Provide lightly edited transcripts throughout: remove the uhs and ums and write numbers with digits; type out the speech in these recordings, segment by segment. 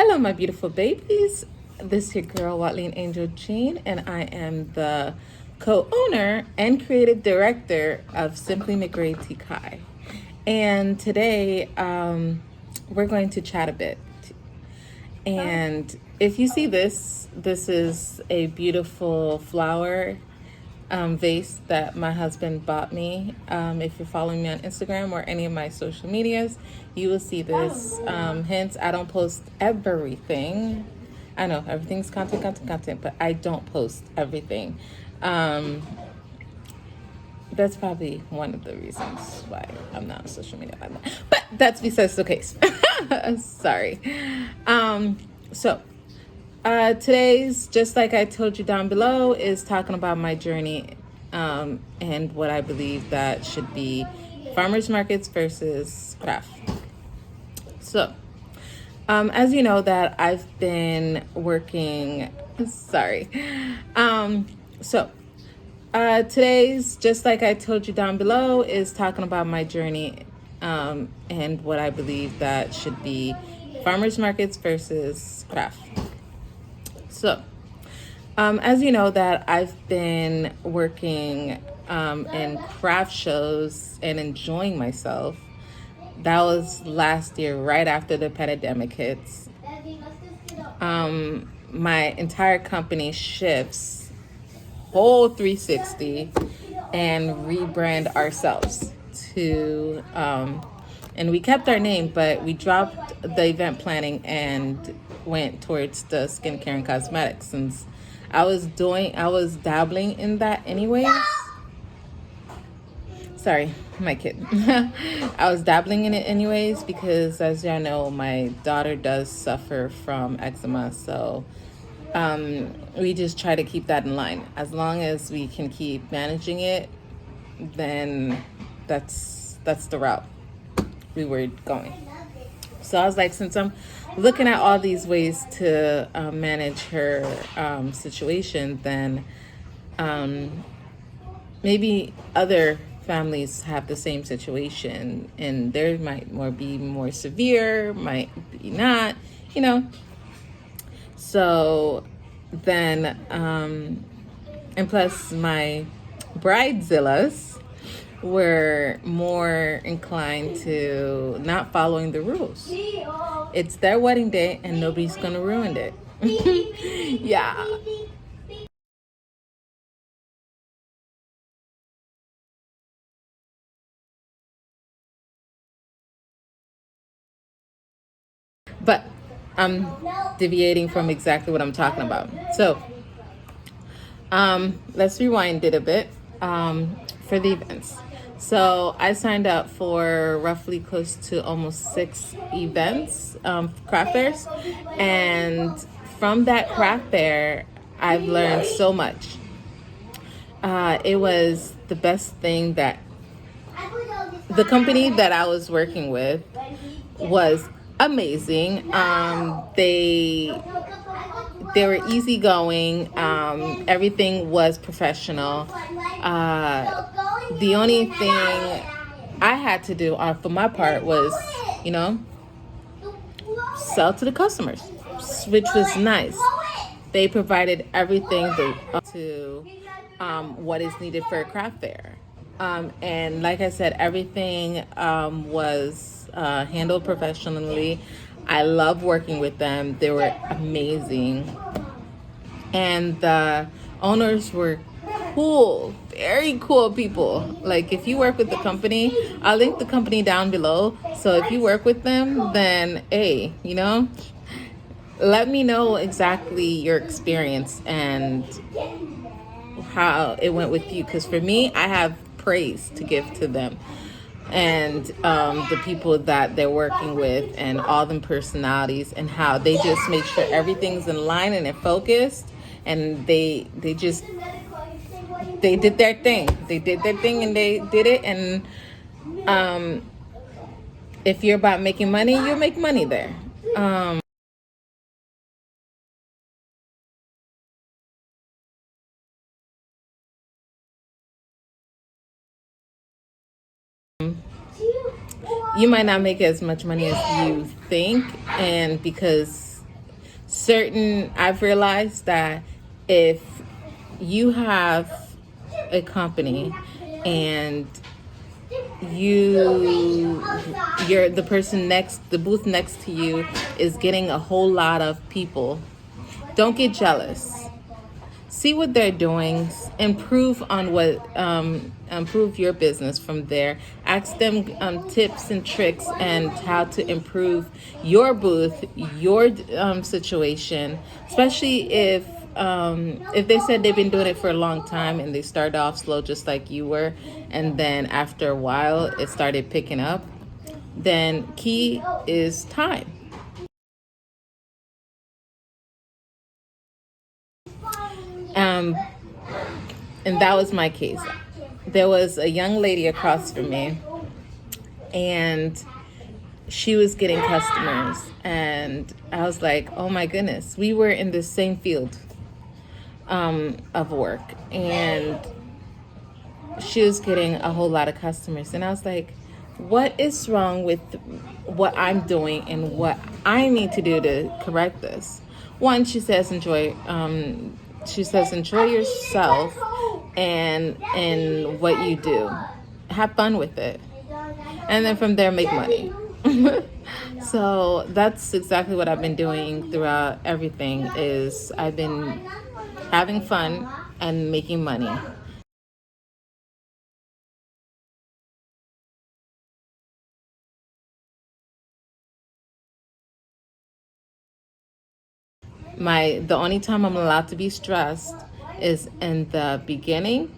Hello, my beautiful babies. This is your girl, Watleen Angel Jean, and I am the co-owner and creative director of Simply McRee.Cosmetics. And today, we're going to chat a bit. And if you see this is a beautiful flower vase that my husband bought me. If you're following me on Instagram or any of my social medias, you will see this. Hence, I don't post everything. I know everything's content, but I don't post everything. That's probably one of the reasons why I'm not on social media like that. But that's besides the case. Sorry. Today's, just like I told you down below, is talking about my journey and what I believe that should be farmers markets versus craft. So, as you know that I've been working, today's, just like I told you down below, is talking about my journey and what I believe that should be farmers markets versus craft. So, as you know that I've been working in craft shows and enjoying myself. That was last year, right after the pandemic hits. My entire company shifts whole 360 and rebrand ourselves to, and we kept our name, but we dropped the event planning and went towards the skincare and cosmetics, since I was dabbling in that anyways. Sorry, my kid. I was dabbling in it anyways because, as y'all know, my daughter does suffer from eczema. So we just try to keep that in line. As long as we can keep managing it, then that's the route we were going. So I was like, since I'm looking at all these ways to manage her situation, then maybe other families have the same situation, and there might be more severe, might be not, So then, and plus my bridezillas were more inclined to not following the rules. It's their wedding day and nobody's gonna ruin it. Yeah. But I'm deviating from exactly what I'm talking about. So let's rewind it a bit for the events. So I signed up for roughly close to almost 6 events, craft fairs. And from that craft fair, I've learned so much. It was the best thing that the company that I was working with was amazing. They were easygoing. Everything was professional. The only thing I had to do for my part was, sell to the customers, which was nice. They provided everything to what is needed for a craft fair. And like I said, everything was handled professionally. I love working with them. They were amazing. And the owners were cool, very cool people. Like, if you work with the company, I'll link the company down below. So if you work with them, then hey, let me know exactly your experience and how it went with you. Because for me, I have praise to give to them and the people that they're working with, and all them personalities, and how they just make sure everything's in line and they're focused, and they did their thing. They did their thing and they did it. And if you're about making money, you'll make money there. You might not make as much money as you think, and because I've realized that if you have a company and you're the booth next to you is getting a whole lot of people, don't get jealous. See what they're doing, improve on improve your business from there. Ask them tips and tricks and how to improve your booth, your situation, especially if they said they've been doing it for a long time and they started off slow just like you were, and then after a while it started picking up. Then key is time. And that was my case. There was a young lady across from me, and she was getting customers, and I was like, oh my goodness, we were in the same field of work, and she was getting a whole lot of customers, and I was like, what is wrong with what I'm doing and what I need to do to correct this? One, she says enjoy yourself and what you do. Have fun with it. And then from there, make money. So that's exactly what I've been doing throughout everything. Is I've been having fun and making money. The only time I'm allowed to be stressed is in the beginning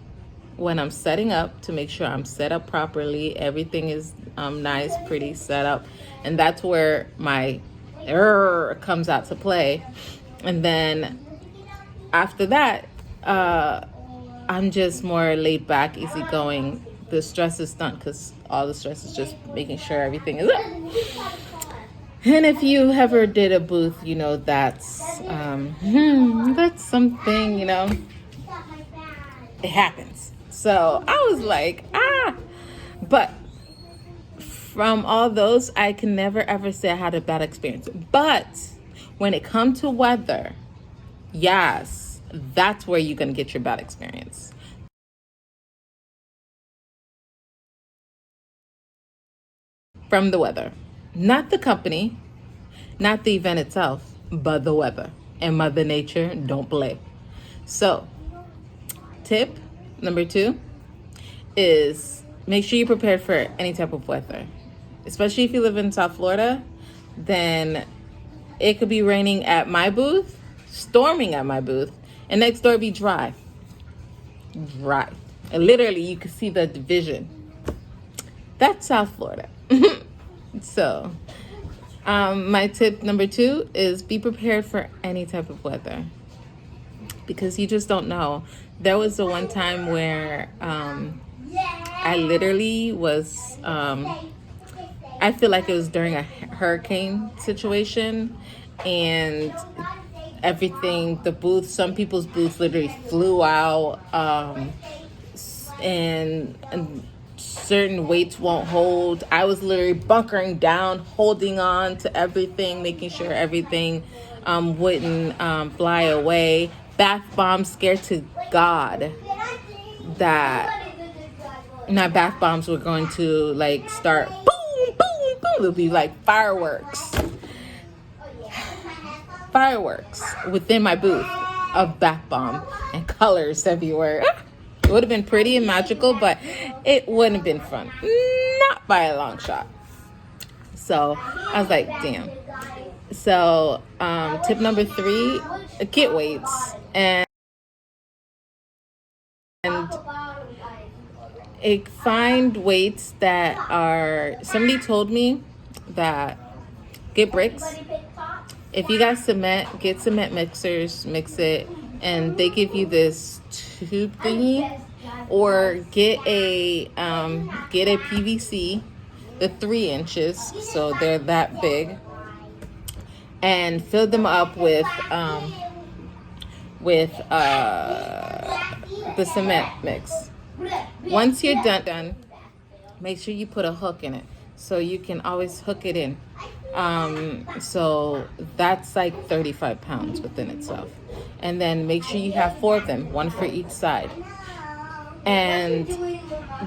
when I'm setting up to make sure I'm set up properly. Everything is nice, pretty set up. And that's where my error comes out to play. And then after that, I'm just more laid back, easygoing. The stress is done because all the stress is just making sure everything is up. And if you ever did a booth, you know that's something, it happens. So I was like, but from all those, I can never ever say I had a bad experience. But when it comes to weather, yes, that's where you're gonna get your bad experience. From the weather. Not the company, not the event itself, but the weather. And Mother Nature don't play. So, tip number 2 is make sure you're prepared for any type of weather. Especially if you live in South Florida, then it could be raining at my booth, storming at my booth, and next door be dry. Dry. And literally, you can see the division. That's South Florida. So, my tip number 2 is be prepared for any type of weather, because you just don't know. There was the one time where I literally was, I feel like it was during a hurricane situation, and everything, some people's booths literally flew out, and certain weights won't hold. I was literally bunkering down, holding on to everything, making sure everything wouldn't fly away. Bath bombs, scared to God that not bath bombs were going to like start boom, boom, boom. It'll be like fireworks within my booth of bath bomb and colors everywhere. It would have been pretty and magical, but it wouldn't have been fun. Not by a long shot. So I was like, damn. So tip number 3, get weights. And find weights that are, somebody told me that get bricks. If you got cement, get cement mixers, mix it, and they give you this tube thingy, or get a PVC, the 3 inches, so they're that big, and fill them up with the cement mix. Once you're done, make sure you put a hook in it so you can always hook it in. So that's like 35 pounds within itself. And then make sure you have 4 of them, 1 for each side. And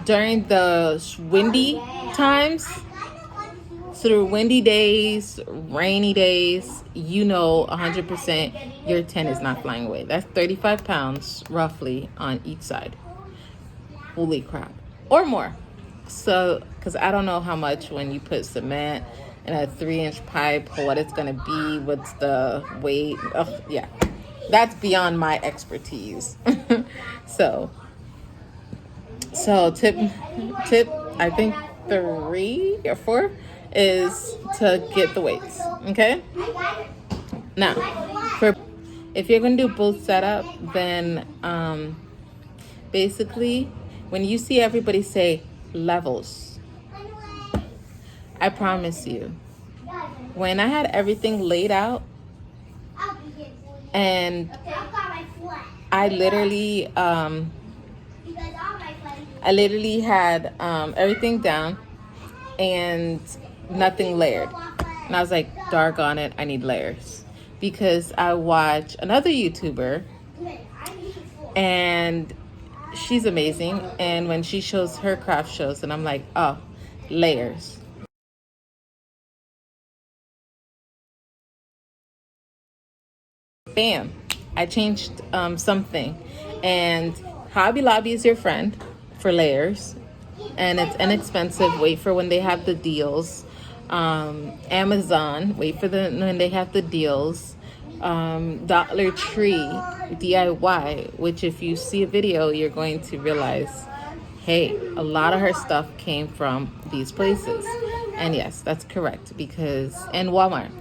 during the windy times, through windy days, rainy days, 100% your 10 is not flying away. That's 35 pounds roughly on each side. Holy crap. Or more. So, because I don't know how much when you put cement in a 3-inch pipe, what it's going to be, what's the weight. Oh, yeah. That's beyond my expertise. So tip, I think 3 or 4 is to get the weights. Okay. Now, if you're gonna do both setup, then basically, when you see everybody say levels, I promise you, when I had everything laid out, and I literally had everything down and nothing layered. And I was like, doggone it, I need layers. Because I watch another YouTuber and she's amazing. And when she shows her craft shows, and I'm like, oh, layers. Bam, I changed something. And Hobby Lobby is your friend for layers. And it's inexpensive. Wait for when they have the deals. Amazon, wait for when they have the deals. Dollar Tree DIY, which if you see a video, you're going to realize, hey, a lot of her stuff came from these places. And yes, that's correct, and Walmart.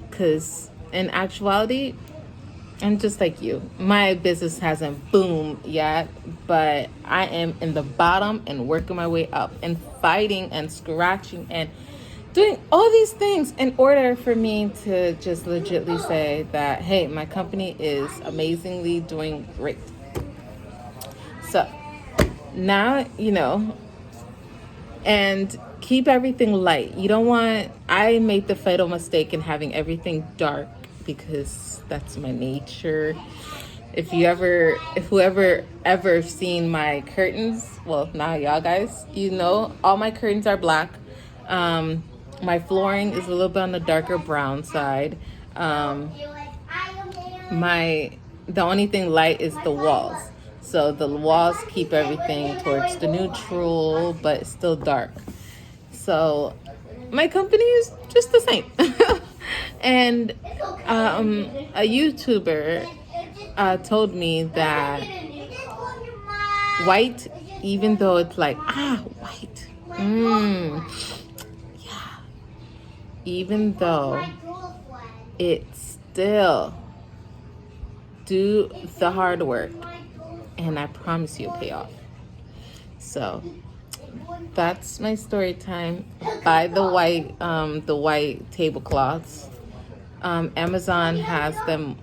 Because in actuality, I'm just like you. My business hasn't boomed yet, but I am in the bottom and working my way up and fighting and scratching and doing all these things in order for me to just legitly say that, hey, my company is amazingly doing great. So now, and keep everything light. I made the fatal mistake in having everything dark because that's my nature. If whoever ever seen my curtains, well, now y'all guys, all my curtains are black. My flooring is a little bit on the darker brown side. The only thing light is the walls. So the walls keep everything towards the neutral, but still dark. So my company is just the same. And a YouTuber told me that white, even though it's like, white. Yeah. Even though it's still do the hard work. And I promise you it'll pay off. So that's my story time. Buy the white tablecloths. Amazon has them,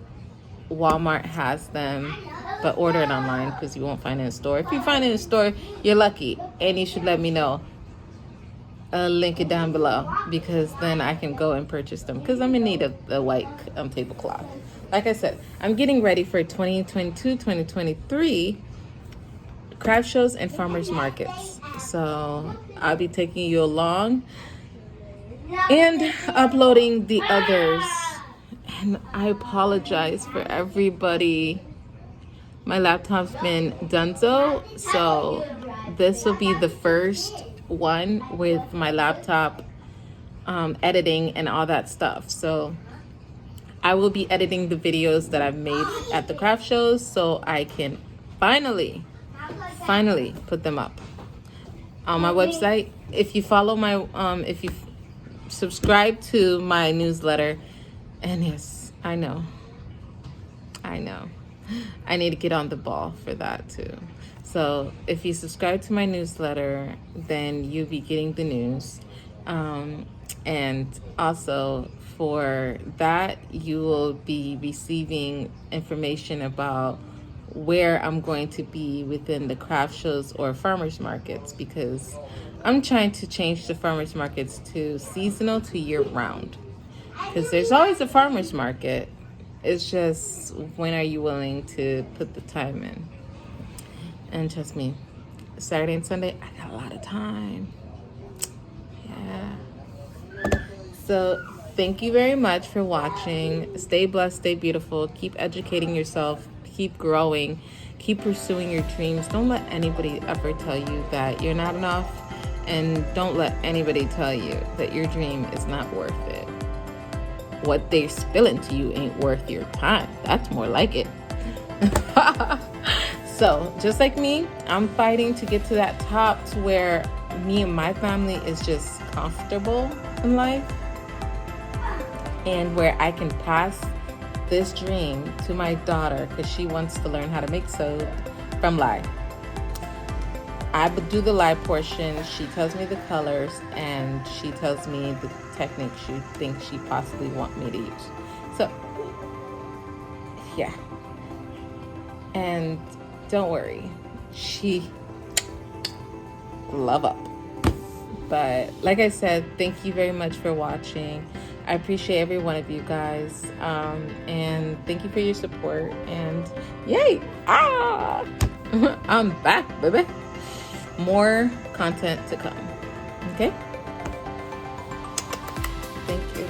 Walmart has them, but order it online because you won't find it in a store. If you find it in a store, you're lucky, and you should let me know. I'll link it down below because then I can go and purchase them because I'm in need of the white tablecloth. Like I said, I'm getting ready for 2022, 2023 craft shows and farmers markets. So I'll be taking you along and uploading the others. And I apologize for everybody. My laptop's been donezo, so this will be the first one with my laptop editing and all that stuff. So I will be editing the videos that I've made at the craft shows so I can finally put them up on my website. If you follow if you subscribe to my newsletter, and yes, I know, I need to get on the ball for that too. So if you subscribe to my newsletter, then you'll be getting the news. And also for that, you will be receiving information about where I'm going to be within the craft shows or farmers markets, because I'm trying to change the farmers markets to seasonal to year round, because there's always a farmers market. It's just, when are you willing to put the time in? And trust me, Saturday and Sunday, I got a lot of time. Yeah. So thank you very much for watching. Stay blessed, stay beautiful, keep educating yourself, keep growing, keep pursuing your dreams. Don't let anybody ever tell you that you're not enough, and don't let anybody tell you that your dream is not worth it. What they're spilling to you ain't worth your time. That's more like it. So just like me, I'm fighting to get to that top, to where me and my family is just comfortable in life, and where I can pass this dream to my daughter, because she wants to learn how to make soap from lye. I would do the lye portion. She tells me the colors, and she tells me the technique she thinks she possibly want me to use. So yeah, and don't worry, she love up. But like I said, thank you very much for watching. I appreciate every one of you guys, and thank you for your support. And yay! I'm back, baby. More content to come. Okay. Thank you.